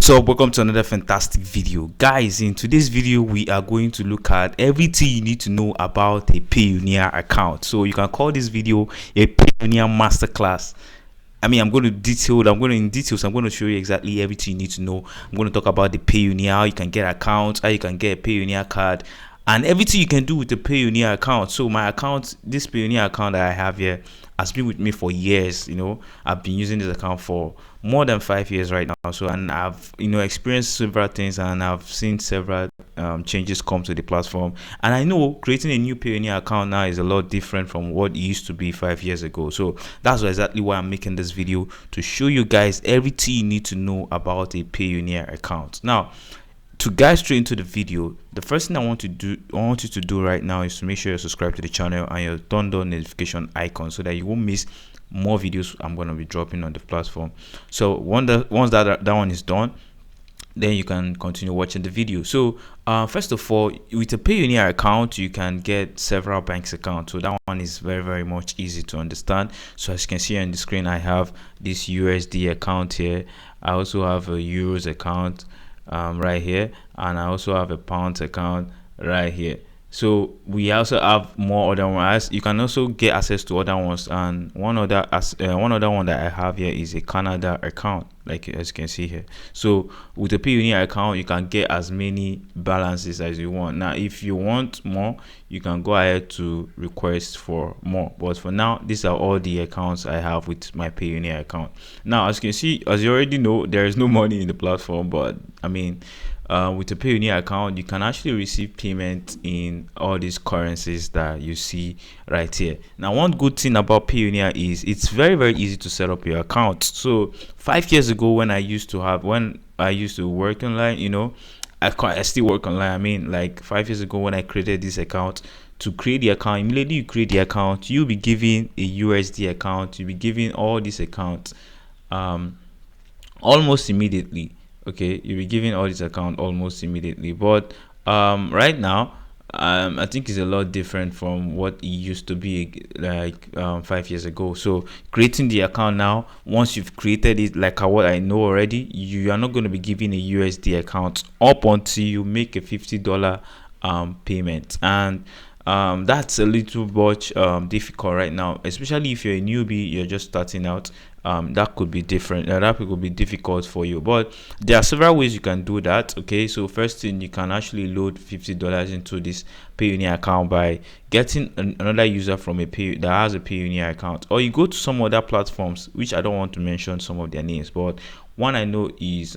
What's up? Welcome to another fantastic video, guys. In today's video we are going to look at everything you need to know about a Payoneer account. So you can call this video a Payoneer masterclass. I'm going to show you exactly everything you need to know. I'm going to talk about the Payoneer, how you can get accounts, how you can get a Payoneer card, and everything you can do with the Payoneer account. So my account, this Payoneer account that I have here, has been with me for years. I've been using this account for more than 5 years right now. So, and I've experienced several things, and I've seen several changes come to the platform. And I know creating a new Payoneer account now is a lot different from what it used to be 5 years ago. So that's exactly why I'm making this video, to show you guys everything you need to know about a Payoneer account. Now, to guide straight into the video, the first thing I want you to do right now is to make sure you're subscribed to the channel and you turn on notification icon so that you won't miss more videos I'm going to be dropping on the platform. So once that one is done, then you can continue watching the video. So first of all, with a Payoneer account, you can get several banks accounts. So that one is very much easy to understand. So as you can see on the screen, I have this USD account here. I also have a Euros account right here, and I also have a pounds account right here. So we also have more other ones. You can also get access to other ones, and one other one that I have here is a Canada account, like as you can see here. So with a Payoneer account, you can get as many balances as you want. Now if you want more, you can go ahead to request for more, but for now these are all the accounts I have with my Payoneer account. Now as you can see, as you already know, there is no money in the platform, but with a Payoneer account, you can actually receive payment in all these currencies that you see right here. Now, one good thing about Payoneer is it's very easy to set up your account. So 5 years ago, when I used to work online, I still work online. Like 5 years ago when I created this account, to create the account, immediately you create the account, you'll be given a USD account, you'll be given all these accounts almost immediately. Okay, you'll be giving all this account almost immediately, but right now I think it's a lot different from what it used to be like 5 years ago. So creating the account now, once you've created it, like what I know already, you are not going to be given a USD account up until you make a $50 payment, and that's a little much difficult right now, especially if you're a newbie, you're just starting out. That could be different, that could be difficult for you, but there are several ways you can do that. Okay, so first thing, you can actually load $50 into this Payoneer account by getting another user from that has a Payoneer account, or you go to some other platforms, which I don't want to mention some of their names, but one I know is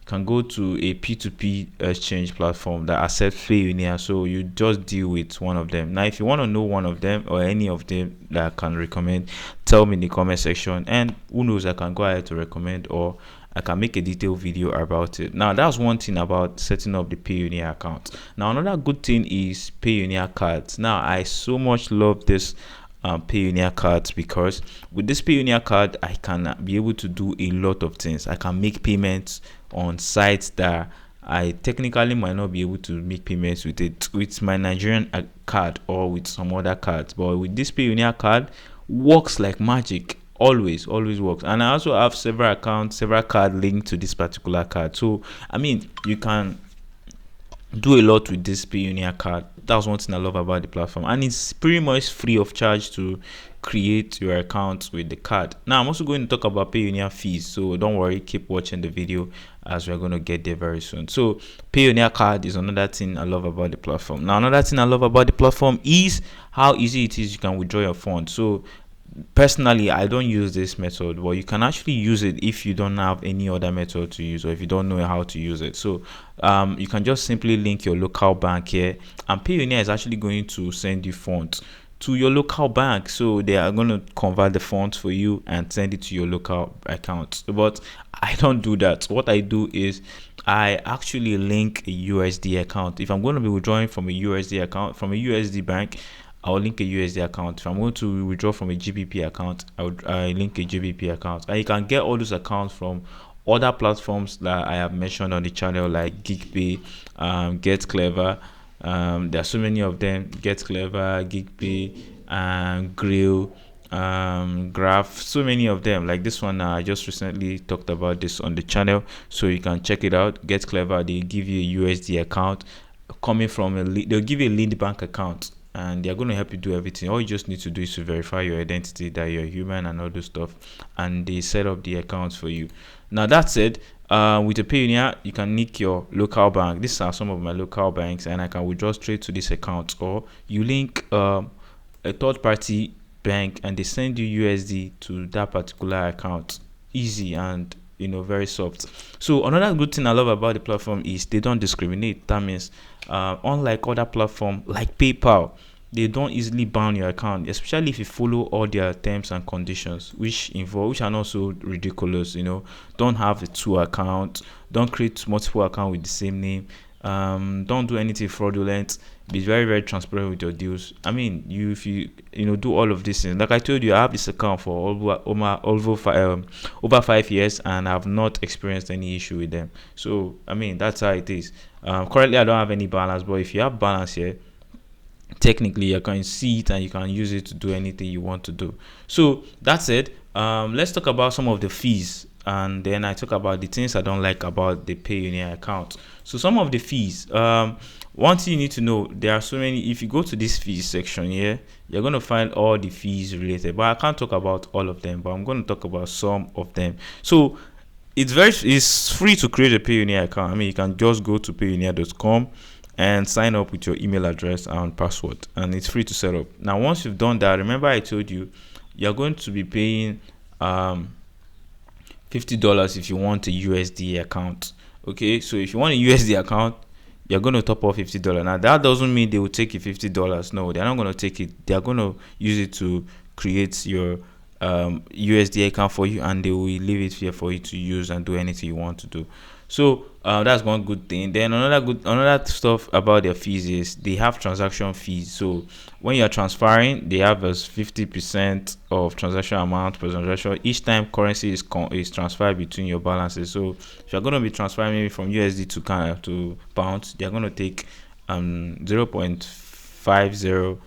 can go to a P2P exchange platform that accepts Payoneer. So you just deal with one of them. Now if you want to know one of them or any of them that I can recommend, tell me in the comment section, and who knows, I can go ahead to recommend, or I can make a detailed video about it. Now that's one thing about setting up the Payoneer account. Now another good thing is Payoneer cards. Now I so much love this Payoneer cards, because with this Payoneer card I can be able to do a lot of things. I can make payments on sites that I technically might not be able to make payments with my Nigerian card or with some other cards, but with this Payoneer card, works like magic. Always works. And I also have several accounts, several cards linked to this particular card. So you can do a lot with this Payoneer card. That's one thing I love about the platform, and it's pretty much free of charge to create your account with the card. Now I'm also going to talk about Payoneer fees, so don't worry, keep watching the video as we're going to get there very soon. So Payoneer card is another thing I love about the platform. Now another thing I love about the platform is how easy it is you can withdraw your funds. So personally, I don't use this method, but you can actually use it if you don't have any other method to use, or if you don't know how to use it. So you can just simply link your local bank here, and Payoneer is actually going to send you funds to your local bank. So they are going to convert the funds for you and send it to your local account. But I don't do that. What I do is I actually link a USD account. If I'm going to be withdrawing from a USD account, from a USD bank, I'll link a USD account. If I'm going to withdraw from a GBP account, I link a GBP account. And you can get all those accounts from other platforms that I have mentioned on the channel, like GigPay, Get Clever. There are so many of them: Get Clever, GigPay, Grill, graph, so many of them. Like this one, I just recently talked about this on the channel, so you can check it out. Get Clever, they give you a USD account coming from they'll give you a lead bank account, and they're going to help you do everything. All you just need to do is to verify your identity, that you're human and all those stuff, and they set up the accounts for you. Now that said, with a Payoneer, you can nick your local bank. These are some of my local banks, and I can withdraw straight to this account, or you link a third party bank and they send you USD to that particular account. Easy and very soft. So another good thing I love about the platform is they don't discriminate. That means unlike other platforms like PayPal, they don't easily ban your account, especially if you follow all their terms and conditions, which are not so ridiculous. Don't have a two account, don't create multiple accounts with the same name, don't do anything fraudulent, be very very transparent with your deals. I mean, if you do all of these things, like I told you, I have this account for over 5 years, and I've not experienced any issue with them. So I mean, that's how it is. Currently I don't have any balance, but if you have balance here, technically you can see it and you can use it to do anything you want to do. So that's it. Let's talk about some of the fees, and then I talk about the things I don't like about the Payoneer account. So some of the fees, one thing you need to know, there are so many. If you go to this fees section here, you're going to find all the fees related, but I can't talk about all of them, but I'm going to talk about some of them. So it's free to create a Payoneer account. I mean, you can just go to payoneer.com and sign up with your email address and password, and it's free to set up. Now once you've done that, remember I told you you're going to be paying $50 if you want a USD account. Okay, so if you want a USD account, you're going to top up $50. Now that doesn't mean they will take you $50. No, they're not going to take it. They're going to use it to create your USD account for you, and they will leave it here for you to use and do anything you want to do. So that's one good thing. Then another stuff about their fees is they have transaction fees. So when you're transferring, they have as 50% of transaction amount per transaction each time currency is transferred between your balances. So if you're going to be transferring maybe from USD to pounds, they're going to take 0.50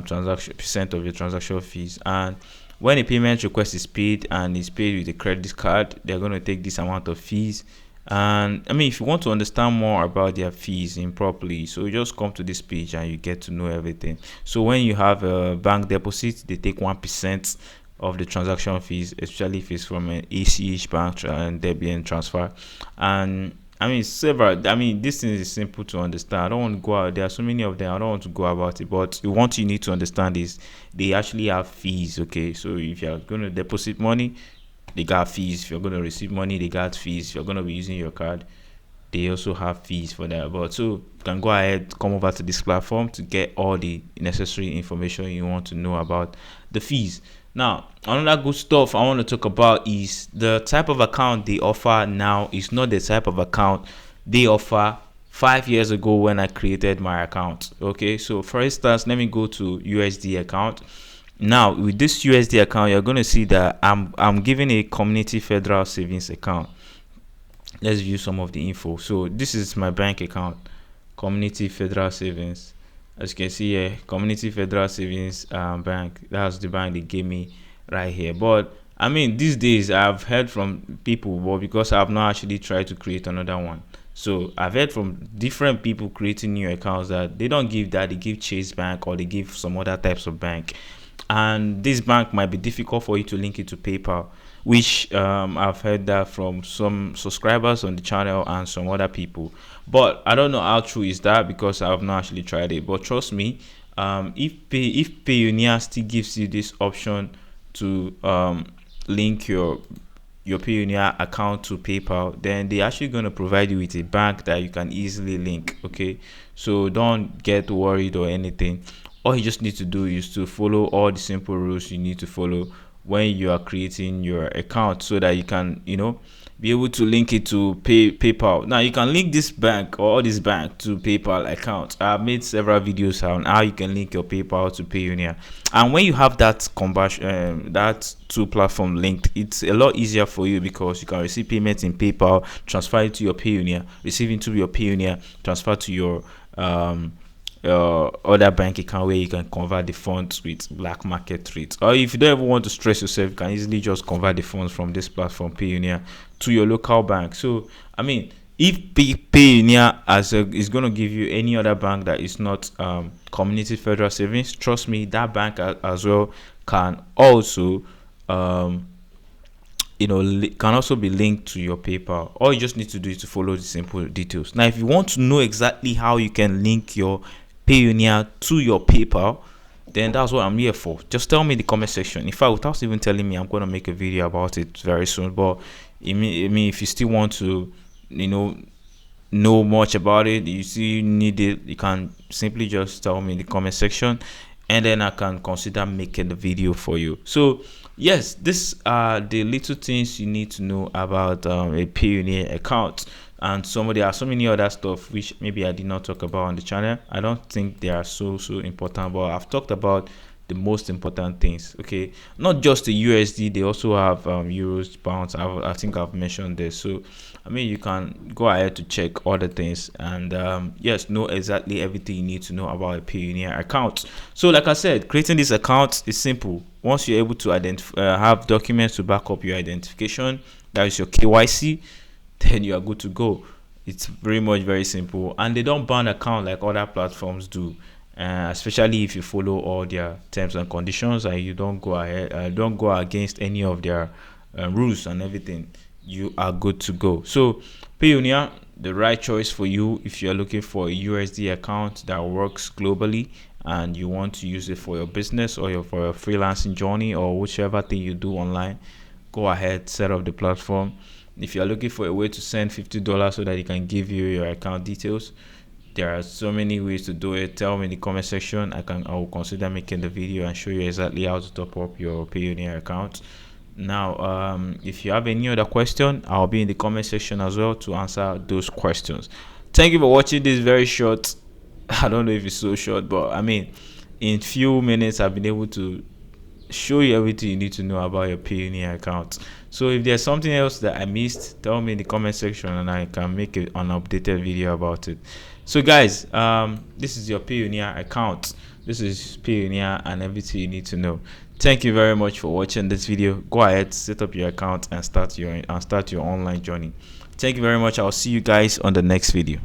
transaction percent of your transaction fees. And when a payment request is paid and is paid with a credit card, they're going to take this amount of fees. And I mean, if you want to understand more about their fees improperly, so you just come to this page and you get to know everything. So when you have a bank deposit, they take 1% of the transaction fees, especially if it's from an ACH bank and debit and transfer. And I mean, several. I mean, this thing is simple to understand. I don't want to go out. There are so many of them. I don't want to go about it. But what you need to understand is they actually have fees. Okay, so if you're going to deposit money, they got fees. If you're going to receive money, they got fees. If you're going to be using your card, they also have fees for that. But so you can go ahead, come over to this platform to get all the necessary information you want to know about the fees. Now, another good stuff I want to talk about is the type of account they offer now is not the type of account they offer 5 years ago when I created my account. Okay, so for instance, let me go to USD account. Now with this USD account, you're going to see that I'm giving a community federal savings account. Let's view some of the info. So this is my bank account, community federal savings. As you can see here, community federal savings bank. That's the bank they gave me right here. But I mean, these days I've heard from people, but because I've not actually tried to create another one, so I've heard from different people creating new accounts that they don't give that, they give Chase Bank or they give some other types of bank. And this bank might be difficult for you to link it to PayPal, which I've heard that from some subscribers on the channel and some other people. But I don't know how true is that because I've not actually tried it. But trust me, if Payoneer still gives you this option to link your Payoneer account to PayPal, then they're actually going to provide you with a bank that you can easily link. Okay, so don't get worried or anything. All you just need to do is to follow all the simple rules you need to follow when you are creating your account, so that you can be able to link it to PayPal. Now you can link this bank or this bank to PayPal account. I've made several videos on how you can link your PayPal to Payoneer, and when you have that conversion, that two platform linked, it's a lot easier for you because you can receive payments in PayPal, transfer it to your Payoneer, receive it to your Payoneer, transfer to your other bank account where you can convert the funds with black market rates. Or if you don't ever want to stress yourself, you can easily just convert the funds from this platform Payoneer to your local bank. So I mean, if Payoneer is going to give you any other bank that is not Community Federal Savings, trust me, that bank as well can also can also be linked to your PayPal. All you just need to do is to follow the simple details. Now, if you want to know exactly how you can link your Payoneer to your PayPal, then that's what I'm here for. Just tell me in the comment section. In fact, without even telling me, I'm going to make a video about it very soon. But I mean, if you still want to, know much about it, you see, you need it, you can simply just tell me in the comment section, and then I can consider making the video for you. So yes, these are the little things you need to know about a Payoneer account. And there are so many other stuff which maybe I did not talk about on the channel. I don't think they are so important, but I've talked about the most important things. Okay, not just the USD, they also have euros, pounds. I think I've mentioned this. So I mean, you can go ahead to check all the things, and yes, know exactly everything you need to know about a Payoneer account. So like I said, creating this account is simple. Once you're able to have documents to back up your identification, that is your KYC, then you are good to go. It's very much very simple, and they don't ban account like other platforms do. Especially if you follow all their terms and conditions, and you don't go against any of their rules and everything, you are good to go. So Payoneer, the right choice for you if you're looking for a USD account that works globally and you want to use it for your business or for your freelancing journey or whichever thing you do online. Go ahead, set up the platform. If you're looking for a way to send $50 so that it can give you your account details, there are so many ways to do it. Tell me in the comment section. I will consider making the video and show you exactly how to top up your Payoneer account. Now, if you have any other question, I'll be in the comment section as well to answer those questions. Thank you for watching this very short. I don't know if it's so short, but I mean, in few minutes, I've been able to show you everything you need to know about your Payoneer account. So if there's something else that I missed, tell me in the comment section and I can make an updated video about it. So guys, this is your Payoneer account. This is Payoneer and everything you need to know. Thank you very much for watching this video. Go ahead, set up your account and start your online journey. Thank you very much. I'll see you guys on the next video.